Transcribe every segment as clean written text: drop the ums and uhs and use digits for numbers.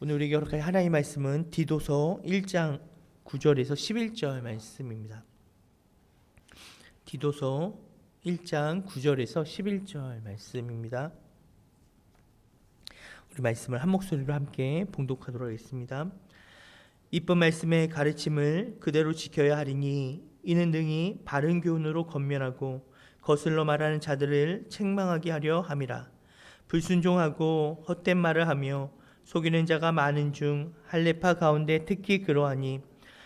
오늘 우리에게 허락할 하나님의 말씀은 디도서 1장 9절에서 11절 말씀입니다. 디도서 1장 9절에서 11절 말씀입니다. 우리 말씀을 한 목소리로 함께 봉독하도록 하겠습니다. 이쁜 말씀의 가르침을 그대로 지켜야 하리니 이는 등이 바른 교훈으로 권면하고 거슬러 말하는 자들을 책망하게 하려 함이라. 불순종하고 헛된 말을 하며 속이는 자가 많은 중 할례파 가운데 특히 그러하니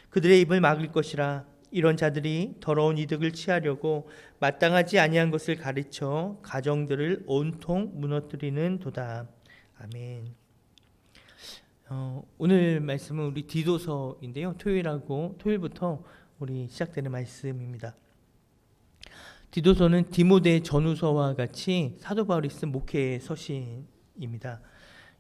그들의 입을 막을 것이라. 이런 자들이 더러운 이득을 취하려고 마땅하지 아니한 것을 가르쳐 가정들을 온통 무너뜨리는 도다. 아멘. 오늘 말씀은 우리 디도서인데요. 토요일부터 우리 시작되는 말씀입니다. 디도서는 디모데 전후서와 같이 사도 바울이 쓴 목회 서신입니다.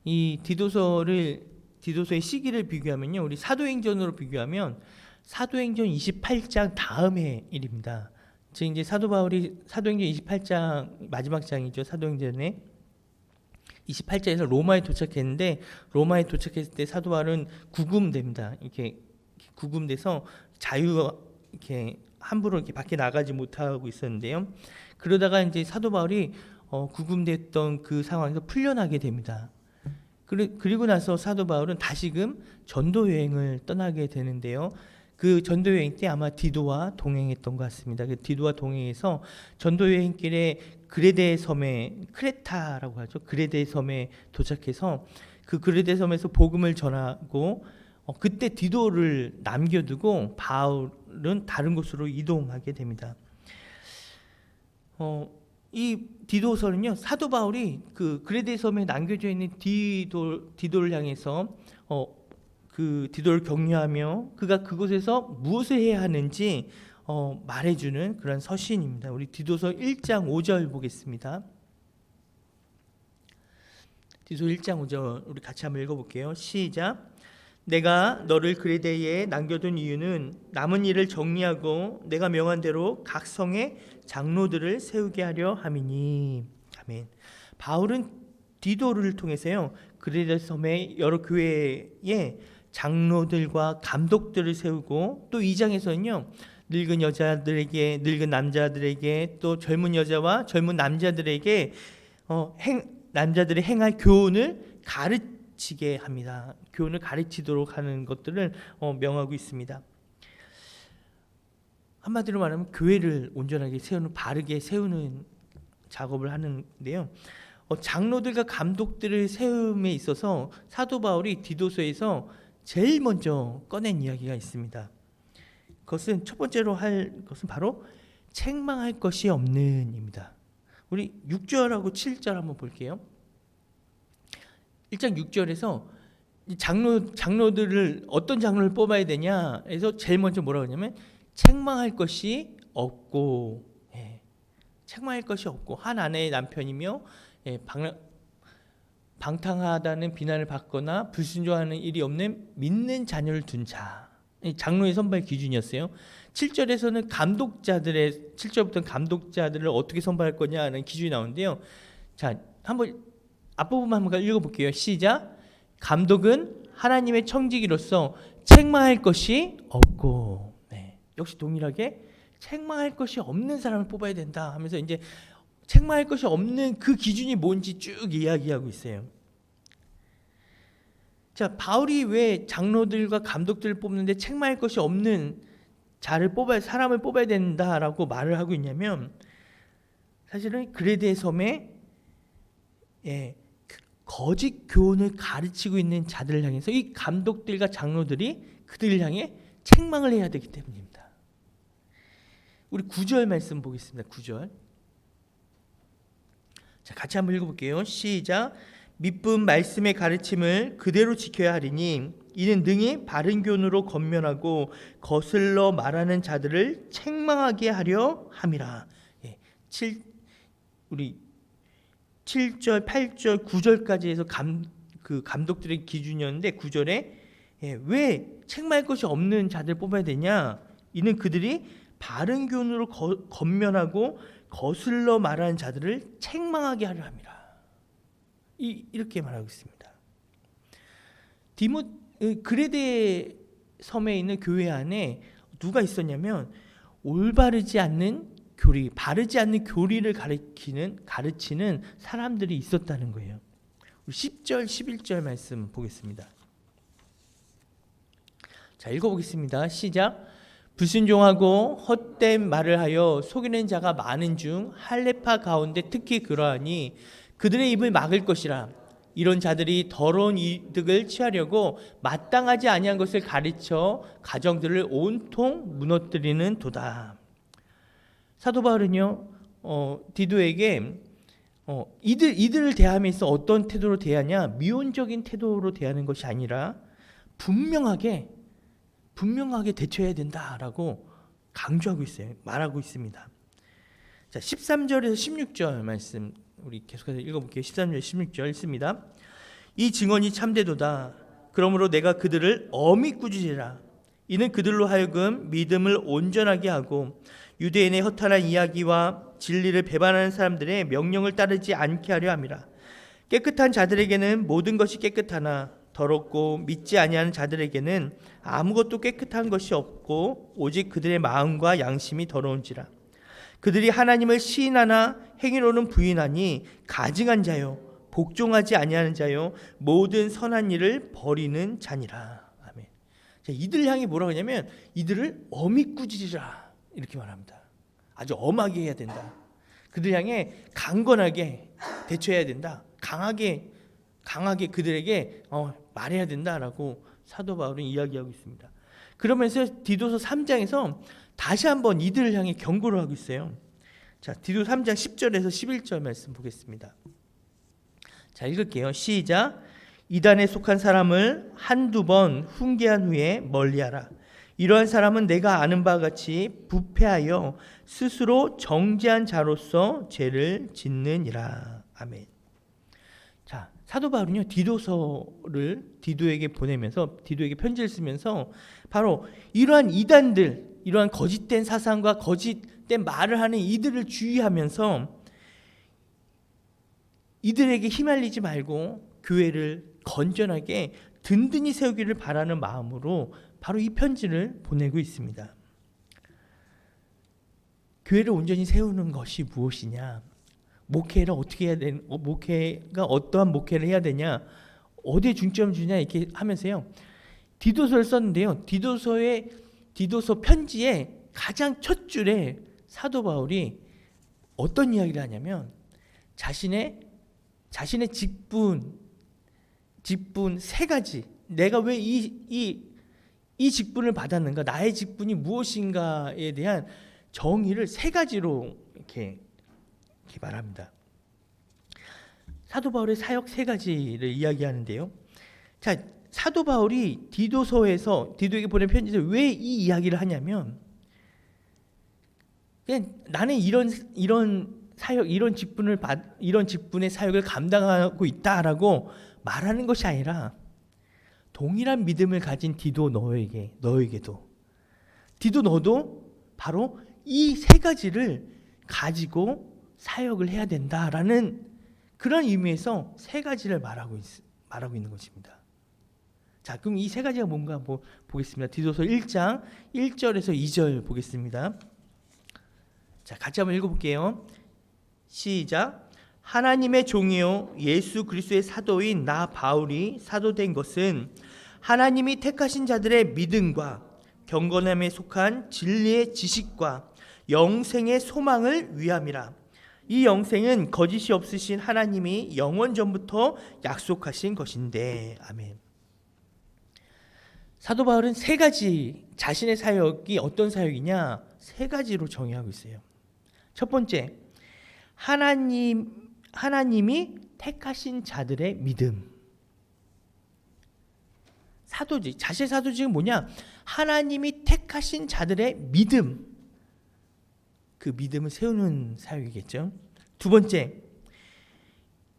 이 디도서의 시기를 비교하면요, 우리 사도행전으로 비교하면 사도행전 28장 다음의 일입니다. 즉 이제 사도 바울이 사도행전 28장 마지막 장이죠. 사도행전에 28장에서 로마에 도착했는데, 로마에 도착했을 때 사도 바울은 구금됩니다. 이렇게 구금돼서 이렇게 함부로 이렇게 밖에 나가지 못하고 있었는데요. 그러다가 이제 사도 바울이 구금됐던 그 상황에서 풀려나게 됩니다. 그리고 나서 사도 바울은 다시금 전도 여행을 떠나게 되는데요. 그 전도 여행 때 아마 디도와 동행했던 것 같습니다. 그 디도와 동행해서 전도 여행길에 그레데 섬에, 크레타라고 하죠. 그레데 섬에 도착해서 그 그레데 섬에서 복음을 전하고 그때 디도를 남겨두고 바울은 다른 곳으로 이동하게 됩니다. 이 디도서는요, 사도 바울이 그 그레데 섬에 남겨져 있는 디도를 향해서 그 디도를 격려하며 그가 그곳에서 무엇을 해야 하는지 말해주는 그런 서신입니다. 우리 디도서 1장 5절 보겠습니다. 디도서 1장 5절 우리 같이 한번 읽어볼게요. 시작. 내가 너를 그레데에 남겨둔 이유는 남은 일을 정리하고 내가 명한 대로 각 성에 장로들을 세우게 하려 함이니. 아멘. 바울은 디도를 통해서요, 그레데 섬의 여러 교회에 장로들과 감독들을 세우고, 또 2장에서는요 늙은 여자들에게, 늙은 남자들에게, 또 젊은 여자와 젊은 남자들에게 남자들이 행할 교훈을 가르치게 합니다. 교훈을 가르치도록 하는 것들을 명하고 있습니다. 한마디로 말하면 교회를 온전하게 세우는, 바르게 세우는 작업을 하는데요. 장로들과 감독들을 세움에 있어서 사도 바울이 디도서에서 제일 먼저 꺼낸 이야기가 있습니다. 그것은 첫 번째로 할 것은 바로 책망할 것이 없는입니다. 우리 6절하고 7절 한번 볼게요. 1장 6절에서 장로들을 어떤 장로를 뽑아야 되냐 해서 제일 먼저 뭐라고 하냐면 책망할 것이 없고, 책망할 것이 없고 한 아내의 남편이며 방탕하다는 비난을 받거나 불순종하는 일이 없는 믿는 자녀를 둔 자, 장로의 선발 기준이었어요. 7절에서는 7절부터 감독자들을 어떻게 선발할 거냐는 기준이 나오는데요. 자, 한번 앞부분만 한번 읽어볼게요. 시작. 감독은 하나님의 청지기로서 책망할 것이 없고, 역시 동일하게 책망할 것이 없는 사람을 뽑아야 된다 하면서 이제 책망할 것이 없는 그 기준이 뭔지 쭉 이야기하고 있어요. 자, 바울이 왜 장로들과 감독들을 뽑는데 책망할 것이 없는 사람을 뽑아야 된다라고 말을 하고 있냐면, 사실은 그레데 섬에 거짓 교훈을 가르치고 있는 자들을 향해서 이 감독들과 장로들이 그들을 향해 책망을 해야 되기 때문입니다. 우리 9절 말씀 보겠습니다. 9절. 자, 같이 한번 읽어볼게요. 시작. 미쁜 말씀의 가르침을 그대로 지켜야 하리니 이는 능히 바른 교훈으로 권면하고 거슬러 말하는 자들을 책망하게 하려 함이라. 우리 7절, 8절, 9절까지 해서 그 감독들의 기준이었는데 9절에 왜 책망할 것이 없는 자들 뽑아야 되냐? 이는 그들이 바른 교훈으로 권면하고 거슬러 말하는 자들을 책망하게 하려 함이라. 이렇게 말하고 있습니다. 그레데 섬에 있는 교회 안에 누가 있었냐면 올바르지 않는 교리, 바르지 않는 교리를 가르치는 사람들이 있었다는 거예요. 10절, 11절 말씀 보겠습니다. 자, 읽어보겠습니다. 시작. 불순종하고 헛된 말을 하여 속이는 자가 많은 중 할례파 가운데 특히 그러하니 그들의 입을 막을 것이라. 이런 자들이 더러운 이득을 취하려고 마땅하지 아니한 것을 가르쳐 가정들을 온통 무너뜨리는 도다. 사도 바울은요, 디도에게 이들을 대함에서 어떤 태도로 대하냐, 미온적인 태도로 대하는 것이 아니라 분명하게 대처해야 된다라고 강조하고 있어요. 말하고 있습니다. 자, 13절에서 16절 말씀 우리 계속해서 읽어볼게요. 13절 16절 읽습니다. 이 증언이 참되도다. 그러므로 내가 그들을 엄히 꾸짖으라. 이는 그들로 하여금 믿음을 온전하게 하고 유대인의 허탄한 이야기와 진리를 배반하는 사람들의 명령을 따르지 않게 하려 함이라. 깨끗한 자들에게는 모든 것이 깨끗하나 더럽고 믿지 아니하는 자들에게는 아무것도 깨끗한 것이 없고 오직 그들의 마음과 양심이 더러운지라. 그들이 하나님을 시인하나 행위로는 부인하니 가증한 자요 복종하지 아니하는 자요 모든 선한 일을 버리는 자니라. 아멘. 자, 이들 향해 뭐라고 하냐면 이들을 엄히 꾸짖으라 이렇게 말합니다. 아주 엄하게 해야 된다. 그들 향해 강건하게 대처해야 된다. 강하게 그들에게 말해야 된다라고 사도 바울은 이야기하고 있습니다. 그러면서 디도서 3장에서 다시 한번 이들을 향해 경고를 하고 있어요. 자, 디도 3장 10절에서 11절 말씀 보겠습니다. 자, 읽을게요. 시작. 이단에 속한 사람을 한두 번 훈계한 후에 멀리하라. 이러한 사람은 내가 아는 바와 같이 부패하여 스스로 정죄한 자로서 죄를 짓느니라. 아멘. 자, 사도 바울은요, 디도서를 디도에게 보내면서 디도에게 편지를 쓰면서 바로 이러한 이단들, 이러한 거짓된 사상과 거짓된 말을 하는 이들을 주의하면서 이들에게 휘말리지 말고 교회를 건전하게 든든히 세우기를 바라는 마음으로 바로 이 편지를 보내고 있습니다. 교회를 온전히 세우는 것이 무엇이냐? 목회를 어떻게 해야 되는? 목회가 어떠한 목회를 해야 되냐? 어디에 중점을 주냐? 이렇게 하면서요. 디도서를 썼는데요. 디도서 편지의 가장 첫 줄에 사도 바울이 어떤 이야기를 하냐면 자신의 직분 세 가지. 내가 왜 이 직분을 받았는가? 나의 직분이 무엇인가에 대한 정의를 세 가지로 이렇게 말합니다. 사도 바울의 사역 세 가지를 이야기하는데요. 자, 사도 바울이 디도에게 보낸 편지에서 왜 이 이야기를 하냐면, 그냥 나는 이런 사역, 이런 직분의 사역을 감당하고 있다라고 말하는 것이 아니라 동일한 믿음을 가진 디도 너에게도 디도 너도 바로 이 세 가지를 가지고 사역을 해야 된다라는 그런 의미에서 세 가지를 말하고 있는 것입니다. 자, 그럼 이 세 가지가 뭔가 보겠습니다. 디도서 1장 1절에서 2절 보겠습니다. 자, 같이 한번 읽어볼게요. 시작. 하나님의 종이요 예수 그리스도의 사도인 나 바울이 사도된 것은 하나님이 택하신 자들의 믿음과 경건함에 속한 진리의 지식과 영생의 소망을 위함이라. 이 영생은 거짓이 없으신 하나님이 영원 전부터 약속하신 것인데. 아멘. 사도 바울은 세 가지, 자신의 사역이 어떤 사역이냐 세 가지로 정의하고 있어요. 첫 번째, 하나님이 택하신 자들의 믿음. 사도직, 자신의 사도직은 뭐냐? 하나님이 택하신 자들의 믿음. 그 믿음을 세우는 사역이겠죠. 두 번째,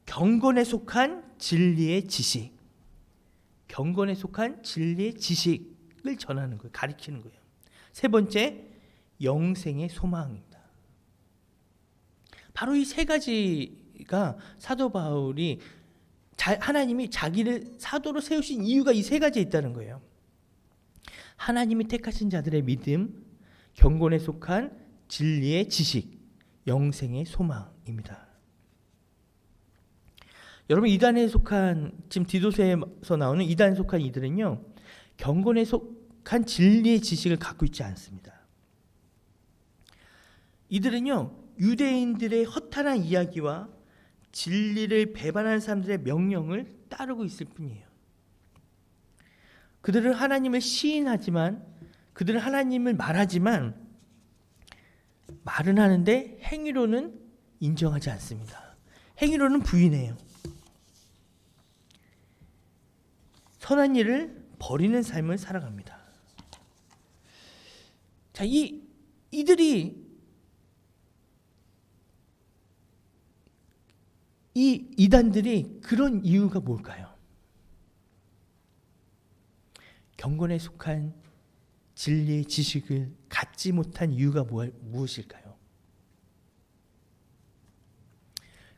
경건에 속한 진리의 지식. 경건에 속한 진리의 지식을 전하는 거예요. 가르치는 거예요. 세 번째, 영생의 소망입니다. 바로 이 세 가지가 사도 바울이 하나님이 자기를 사도로 세우신 이유가 이 세 가지에 있다는 거예요. 하나님이 택하신 자들의 믿음, 경건에 속한 진리의 지식, 영생의 소망입니다. 여러분, 이단에 속한, 지금 디도서에서 나오는 이단에 속한 이들은요, 경건에 속한 진리의 지식을 갖고 있지 않습니다. 이들은요, 유대인들의 허탄한 이야기와 진리를 배반하는 사람들의 명령을 따르고 있을 뿐이에요. 그들은 하나님을 시인하지만, 그들은 하나님을 말하지만, 말은 하는데 행위로는 인정하지 않습니다. 행위로는 부인해요. 선한 일을 버리는 삶을 살아갑니다. 자, 이들이 이 이단들이 그런 이유가 뭘까요? 경건에 속한 진리의 지식을 갖지 못한 이유가 무엇일까요?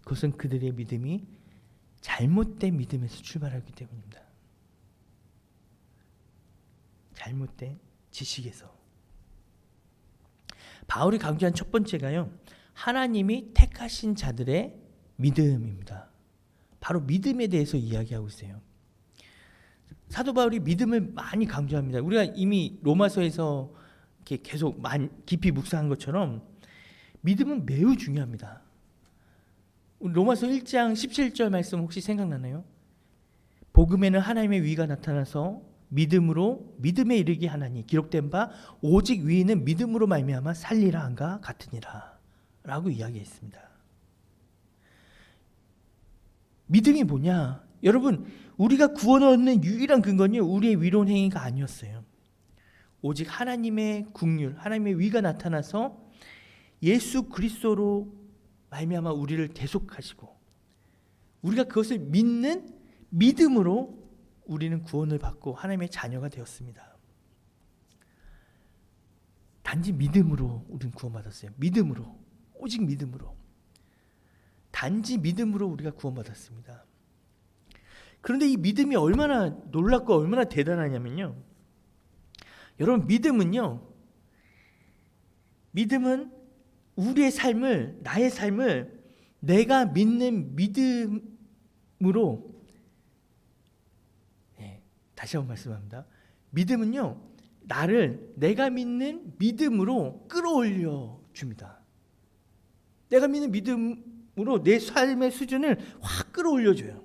그것은 그들의 믿음이 잘못된 믿음에서 출발하기 때문입니다. 잘못된 지식에서. 바울이 강조한 첫 번째가요, 하나님이 택하신 자들의 믿음입니다. 바로 믿음에 대해서 이야기하고 있어요. 사도 바울이 믿음을 많이 강조합니다. 우리가 이미 로마서에서 이렇게 계속 깊이 묵상한 것처럼 믿음은 매우 중요합니다. 로마서 1장 17절 말씀 혹시 생각나나요? 복음에는 하나님의 위가 나타나서 믿음으로 믿음에 이르게 하나니 기록된 바 오직 위는 믿음으로 말미암아 살리라 한가 같으니라 라고 이야기했습니다. 믿음이 뭐냐? 여러분, 우리가 구원을 얻는 유일한 근거는 우리의 위로운 행위가 아니었어요. 오직 하나님의 국률, 하나님의 위가 나타나서 예수 그리스도로 말미암아 우리를 대속하시고 우리가 그것을 믿는 믿음으로 우리는 구원을 받고 하나님의 자녀가 되었습니다. 단지 믿음으로 우리는 구원받았어요. 믿음으로, 오직 믿음으로. 단지 믿음으로 우리가 구원받았습니다. 그런데 이 믿음이 얼마나 놀랍고 얼마나 대단하냐면요, 여러분, 믿음은 우리의 삶을, 나의 삶을 내가 믿는 믿음으로, 다시 한번 말씀합니다. 믿음은요, 나를 내가 믿는 믿음으로 끌어올려 줍니다. 내가 믿는 믿음으로 내 삶의 수준을 확 끌어올려 줘요.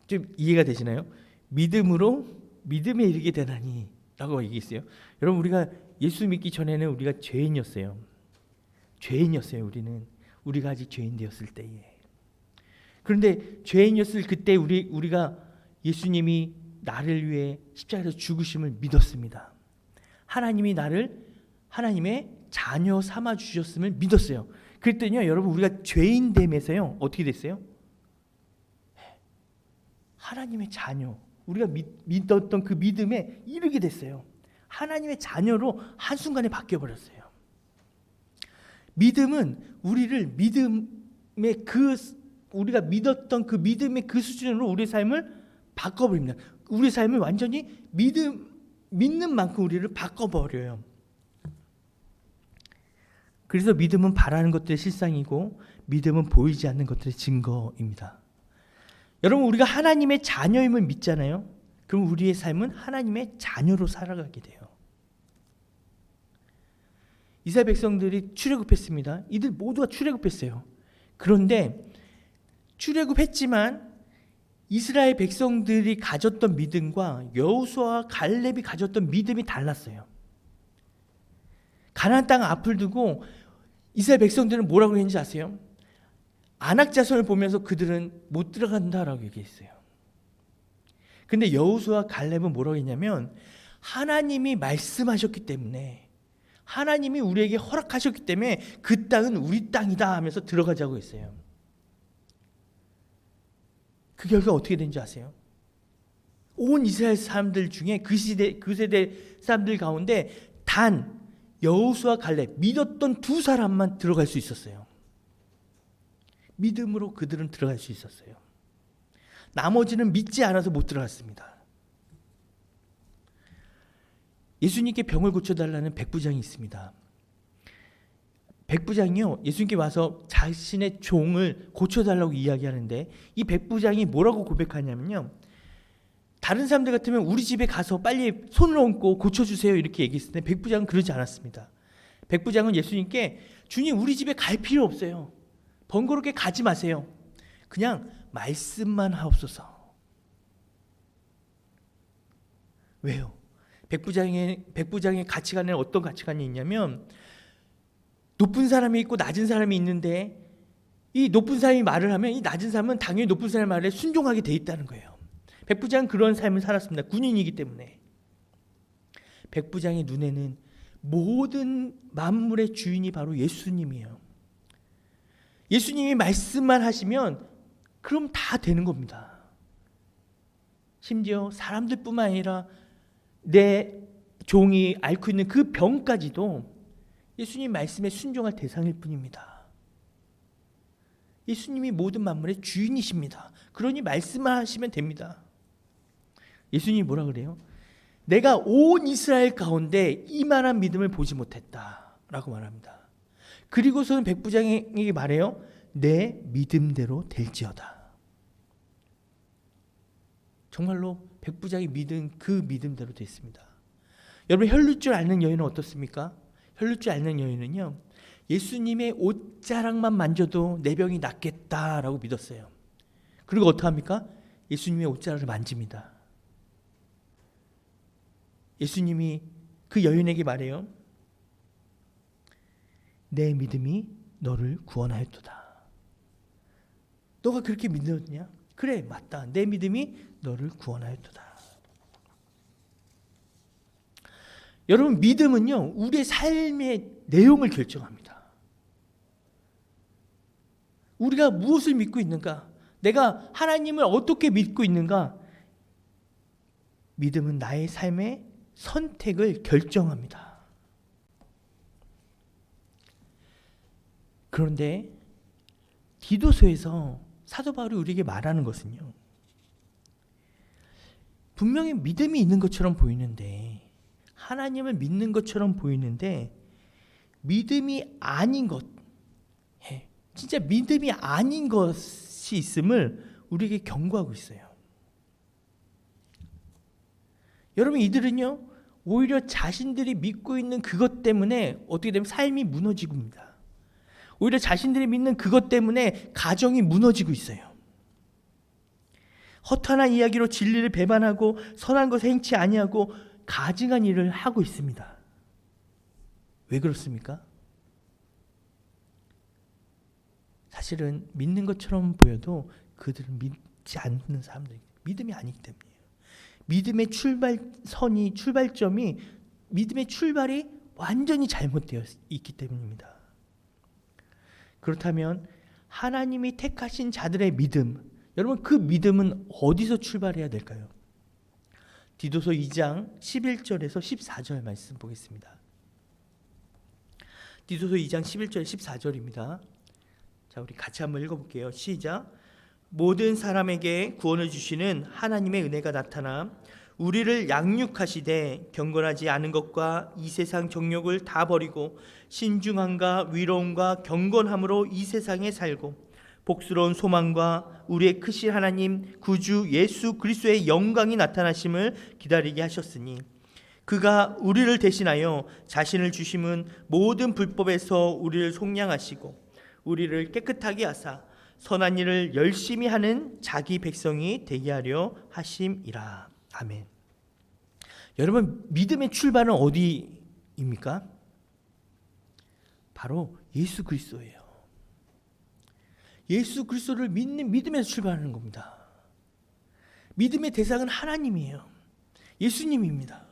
좀 이해가 되시나요? 믿음으로 믿음에 이르게 되나니 라고 얘기했어요. 여러분, 우리가 예수 믿기 전에는 우리가 죄인이었어요. 우리가 아직 죄인 되었을 때에. 그런데 죄인이었을 그때 우리가 예수님이 나를 위해 십자가에서 죽으심을 믿었습니다. 하나님이 나를 하나님의 자녀 삼아 주셨음을 믿었어요. 그랬더니요, 여러분, 우리가 죄인됨에서요 어떻게 됐어요? 하나님의 자녀, 우리가 믿었던 그 믿음에 이르게 됐어요. 하나님의 자녀로 한순간에 바뀌어버렸어요. 믿음은 우리를 우리가 믿었던 그 믿음의 그 수준으로 우리의 삶을 바꿔버립니다. 우리의 삶을 완전히 믿는 만큼 우리를 바꿔버려요. 그래서 믿음은 바라는 것들의 실상이고 믿음은 보이지 않는 것들의 증거입니다. 여러분, 우리가 하나님의 자녀임을 믿잖아요. 그럼 우리의 삶은 하나님의 자녀로 살아가게 돼요. 이스라엘 백성들이 출애굽했습니다. 이들 모두가 출애굽했어요. 그런데 출애굽했지만 이스라엘 백성들이 가졌던 믿음과 여호수아와 갈렙이 가졌던 믿음이 달랐어요. 가나안 땅 앞을 두고 이스라엘 백성들은 뭐라고 했는지 아세요? 안악자손을 보면서 그들은 못 들어간다라고 얘기했어요. 근데 여호수아와 갈렙은 뭐라고 했냐면, 하나님이 말씀하셨기 때문에, 하나님이 우리에게 허락하셨기 때문에 그 땅은 우리 땅이다 하면서 들어가자고 했어요. 그 결과 어떻게 된지 아세요? 온 이스라엘 사람들 중에 그 세대 사람들 가운데 단 여호수아 갈렙 믿었던 두 사람만 들어갈 수 있었어요. 믿음으로 그들은 들어갈 수 있었어요. 나머지는 믿지 않아서 못 들어갔습니다. 예수님께 병을 고쳐달라는 백부장이 있습니다. 백부장이요, 예수님께 와서 자신의 종을 고쳐달라고 이야기하는데, 이 백부장이 뭐라고 고백하냐면요, 다른 사람들 같으면 우리 집에 가서 빨리 손을 얹고 고쳐주세요 이렇게 얘기했을 때, 백부장은 그러지 않았습니다. 백부장은 예수님께, 주님 우리 집에 갈 필요 없어요. 번거롭게 가지 마세요. 그냥 말씀만 하옵소서. 왜요? 백부장의 가치관에는 어떤 가치관이 있냐면, 높은 사람이 있고 낮은 사람이 있는데, 이 높은 사람이 말을 하면 이 낮은 사람은 당연히 높은 사람의 말에 순종하게 돼 있다는 거예요. 백부장은 그런 삶을 살았습니다. 군인이기 때문에. 백부장의 눈에는 모든 만물의 주인이 바로 예수님이에요. 예수님이 말씀만 하시면 그럼 다 되는 겁니다. 심지어 사람들뿐만 아니라 내 종이 앓고 있는 그 병까지도 예수님 말씀에 순종할 대상일 뿐입니다. 예수님이 모든 만물의 주인이십니다. 그러니 말씀만 하시면 됩니다. 예수님이 뭐라 그래요? 내가 온 이스라엘 가운데 이만한 믿음을 보지 못했다 라고 말합니다. 그리고서는 백부장에게 말해요. 내 믿음대로 될지어다. 정말로 백부장이 믿은 그 믿음대로 됐습니다. 여러분, 혈루줄 앓는 여인은 어떻습니까? 혈루줄 앓는 여인은요, 예수님의 옷자락만 만져도 내 병이 낫겠다라고 믿었어요. 그리고 어떡합니까? 예수님의 옷자락을 만집니다. 예수님이 그 여인에게 말해요. 내 믿음이 너를 구원하였도다. 너가 그렇게 믿었냐? 그래, 맞다. 내 믿음이 너를 구원하였도다. 여러분, 믿음은요, 우리의 삶의 내용을 결정합니다. 우리가 무엇을 믿고 있는가? 내가 하나님을 어떻게 믿고 있는가? 믿음은 나의 삶의 선택을 결정합니다. 그런데 디도서에서 사도 바울이 우리에게 말하는 것은요, 분명히 믿음이 있는 것처럼 보이는데, 하나님을 믿는 것처럼 보이는데 믿음이 아닌 것, 진짜 믿음이 아닌 것이 있음을 우리에게 경고하고 있어요. 여러분, 이들은요, 오히려 자신들이 믿고 있는 그것 때문에 어떻게 되면 삶이 무너지고 있습니다. 오히려 자신들이 믿는 그것 때문에 가정이 무너지고 있어요. 허탄한 이야기로 진리를 배반하고 선한 것을 행치 아니하고 가증한 일을 하고 있습니다. 왜 그렇습니까? 사실은 믿는 것처럼 보여도 그들은 믿지 않는 사람들, 믿음이 아니기 때문이에요. 믿음의 출발점이, 믿음의 출발이 완전히 잘못되어 있기 때문입니다. 그렇다면 하나님이 택하신 자들의 믿음, 여러분, 그 믿음은 어디서 출발해야 될까요? 디도서 2장 11절에서 14절 말씀 보겠습니다. 디도서 2장 11절 14절입니다. 자, 우리 같이 한번 읽어볼게요. 시작. 모든 사람에게 구원을 주시는 하나님의 은혜가 나타나 우리를 양육하시되 경건하지 않은 것과 이 세상 정욕을 다 버리고 신중함과 위로움과 경건함으로 이 세상에 살고 복스러운 소망과 우리의 크신 하나님 구주 예수 그리스도의 영광이 나타나심을 기다리게 하셨으니 그가 우리를 대신하여 자신을 주심은 모든 불법에서 우리를 속량하시고 우리를 깨끗하게 하사 선한 일을 열심히 하는 자기 백성이 되게 하려 하심이라. 아멘. 여러분, 믿음의 출발은 어디입니까? 바로 예수 그리스도예요. 예수 그리스도를 믿는 믿음에서 출발하는 겁니다. 믿음의 대상은 하나님이에요. 예수님입니다.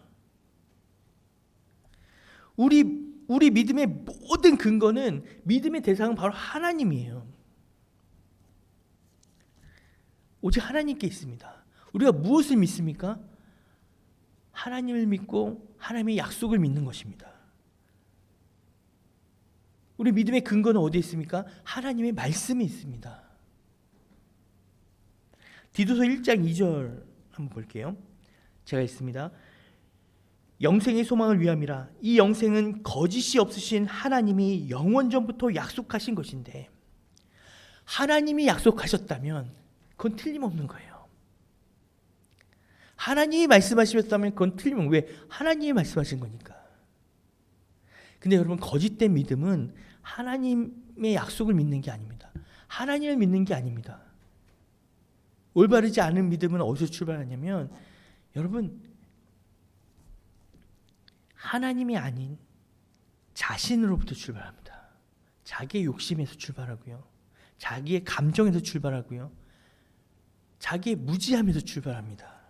우리 믿음의 모든 근거는, 믿음의 대상은 바로 하나님이에요. 오직 하나님께 있습니다. 우리가 무엇을 믿습니까? 하나님을 믿고 하나님의 약속을 믿는 것입니다. 우리 믿음의 근거는 어디에 있습니까? 하나님의 말씀에 있습니다. 디도서 1장 2절 한번 볼게요. 제가 읽습니다. 영생의 소망을 위함이라. 이 영생은 거짓이 없으신 하나님이 영원전부터 약속하신 것인데, 하나님이 약속하셨다면 그건 틀림없는 거예요. 하나님이 말씀하셨다면 그건 틀림없는 거예요. 왜? 하나님이 말씀하신 거니까. 근데 여러분, 거짓된 믿음은 하나님의 약속을 믿는 게 아닙니다. 하나님을 믿는 게 아닙니다. 올바르지 않은 믿음은 어디서 출발하냐면, 여러분, 하나님이 아닌 자신으로부터 출발합니다. 자기의 욕심에서 출발하고요, 자기의 감정에서 출발하고요, 자기의 무지함에서 출발합니다.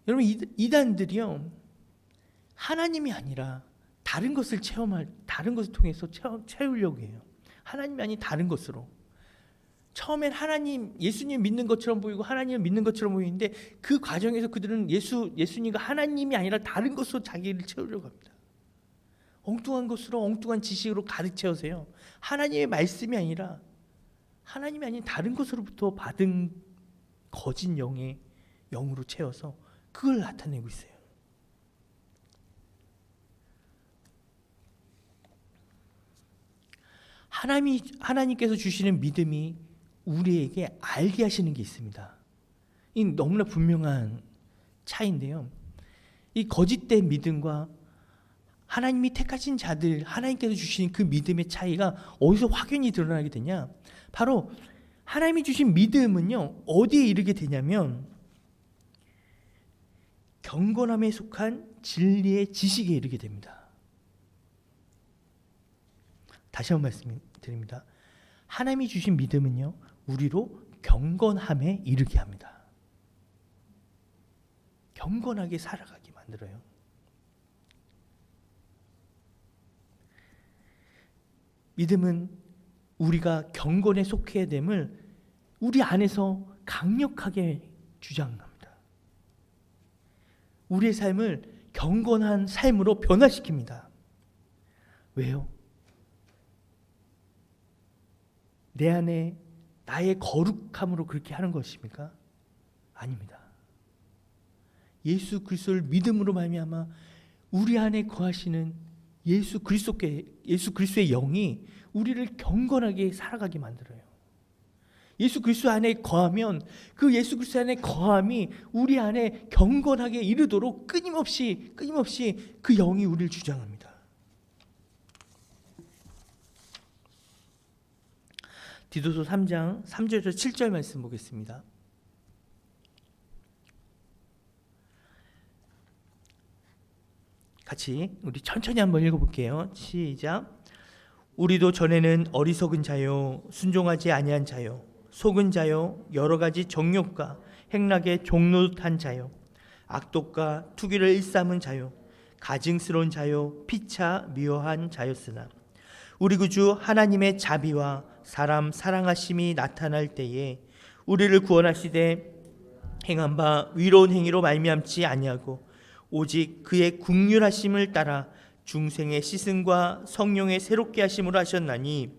여러분, 이단들이요, 하나님이 아니라 다른 것을 다른 것을 통해서 채우려고 해요. 하나님이 아닌 다른 것으로. 처음엔 예수님 믿는 것처럼 보이고 하나님을 믿는 것처럼 보이는데, 그 과정에서 그들은 예수님과 하나님이 아니라 다른 것으로 자기를 채우려고 합니다. 엉뚱한 것으로, 엉뚱한 지식으로 가득 채우세요. 하나님의 말씀이 아니라, 하나님이 아닌 다른 것으로부터 받은 거짓 영으로 채워서 그걸 나타내고 있어요. 하나님께서 주시는 믿음이 우리에게 알게 하시는 게 있습니다. 이 너무나 분명한 차이인데요, 이 거짓된 믿음과 하나님이 택하신 자들, 하나님께서 주시는 그 믿음의 차이가 어디서 확연히 드러나게 되냐? 바로 하나님이 주신 믿음은요, 어디에 이르게 되냐면 경건함에 속한 진리의 지식에 이르게 됩니다. 다시 한번 말씀드립니다. 하나님이 주신 믿음은요, 우리로 경건함에 이르게 합니다. 경건하게 살아가게 만들어요. 믿음은 우리가 경건에 속해야 됨을 우리 안에서 강력하게 주장합니다. 우리의 삶을 경건한 삶으로 변화시킵니다. 왜요? 내 안에 나의 거룩함으로 그렇게 하는 것입니까? 아닙니다. 예수 그리스도를 믿음으로 말미암아 우리 안에 거하시는 예수 그리스도의 영이 우리를 경건하게 살아가게 만들어요. 예수 그리스도 안에 거하면 그 예수 그리스도 안에 거함이 우리 안에 경건하게 이르도록 끊임없이 그 영이 우리를 주장합니다. 디도서 3장 3절에서 7절 말씀 보겠습니다. 같이 우리 천천히 한번 읽어볼게요. 시작. 우리도 전에는 어리석은 자요, 순종하지 아니한 자요, 속은 자요, 여러 가지 정욕과 행락에 종노릇한 자요, 악독과 투기를 일삼은 자요, 가증스러운 자요, 피차 미워한 자였으나 우리 구주 하나님의 자비와 사람 사랑하심이 나타날 때에 우리를 구원하시되 행한 바 위로운 행위로 말미암지 아니하고 오직 그의 긍휼하심을 따라 중생의 시승과 성령의 새롭게 하심으로 하셨나니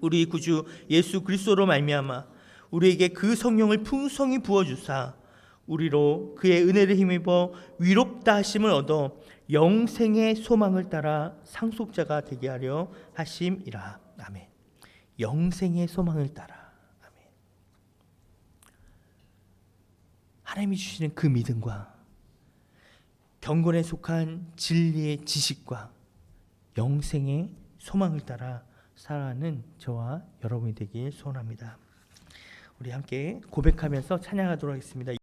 우리 구주 예수 그리스도로 말미암아 우리에게 그 성령을 풍성히 부어주사 우리로 그의 은혜를 힘입어 위롭다 하심을 얻어 영생의 소망을 따라 상속자가 되게 하려 하심이라. 아멘. 영생의 소망을 따라. 아멘. 하나님이 주시는 그 믿음과 경건에 속한 진리의 지식과 영생의 소망을 따라 살아가는 저와 여러분이 되길 소원합니다. 우리 함께 고백하면서 찬양하도록 하겠습니다.